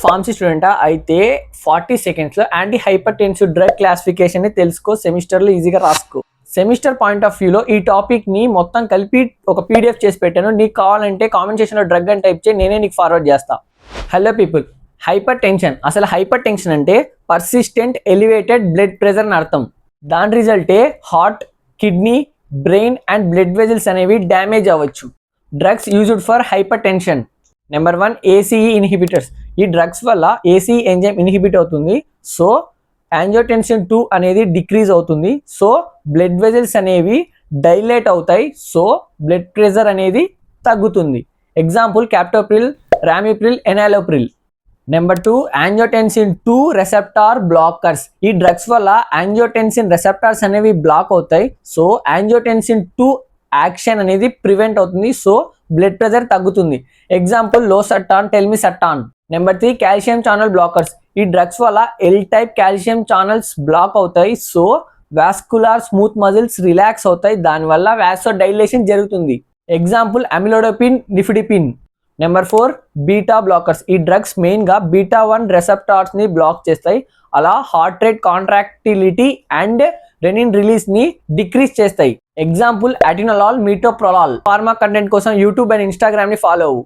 Pharmacy స్టూడెంటా అయితే 40 సెకండ్స్లో anti hypertensive drug classification ని తెలుసుకో, సెమిస్టర్లో ఈజీగా రాసుకో. సెమిస్టర్ పాయింట్ ఆఫ్ వ్యూలో ఈ టాపిక్ ని మొత్తం కలిపి ఒక పీడిఎఫ్ చేసి పెట్టాను. నీకు కావాలంటే కామెంట్ సెక్షన్లో డ్రగ్ అని టైప్ చేయి, నేనే నీకు ఫార్వర్డ్ చేస్తా. హలో పీపుల్, హైపర్ టెన్షన్ అసలు హైపర్ టెన్షన్ అంటే పర్సిస్టెంట్ ఎలివేటెడ్ బ్లడ్ ప్రెషర్ అని అర్థం. దాని రిజల్టే heart, kidney, brain and blood vessels అనేవి డ్యామేజ్ అవ్వచ్చు. Drugs used for hypertension. Number 1 ACE inhibitors. ఈ డ్రగ్స్ వల్ల ఏసీఈ ఎంజైమ్ ఇన్హిబిట్ అవుతుంది, సో యాంజియోటెన్సిన్ 2 అనేది డిక్రీజ్ అవుతుంది, సో బ్లడ్ వెజల్స్ అనేవి డైలేట్ అవుతాయి, సో బ్లడ్ ప్రెషర్ అనేది తగ్గుతుంది. Example captopril, ramipril, enalapril. Number 2 angiotensin 2 receptor blockers. ఈ డ్రగ్స్ వల్ల యాంజియోటెన్సిన్ రెసెప్టార్స్ అనేవి బ్లాక్ అవుతాయి, సో యాంజియోటెన్సిన్ 2 యాక్షన్ అనేది ప్రివెంట్ అవుతుంది, సో బ్లడ్ ప్రెషర్ తగ్గుతుంది. Example losartan, telmisartan. Number 3 calcium channel blockers. ఈ డ్రగ్స్ వల్ల L type calcium channels block అవుతాయి, so vascular smooth muscles relax అవుతాయి, దానివల్ల వాసో డైలేషన్ జరుగుతుంది. Example amlodipine, nifedipine. Number 4 beta blockers. ఈ డ్రగ్స్ మెయిన్గా బీటా 1 రెసెప్టార్స్ని బ్లాక్ చేస్తాయి, అలా heart rate contractility and renin రిలీజ్ని decrease చేస్తాయి. ఎగ్జాంపుల్ అటినలాల్, మీటోప్రొలాల్. ఫార్మా కంటెంట్ కోసం యూట్యూబ్ అండ్ ఇన్స్టాగ్రామ్ని ఫాలో అవ్వు.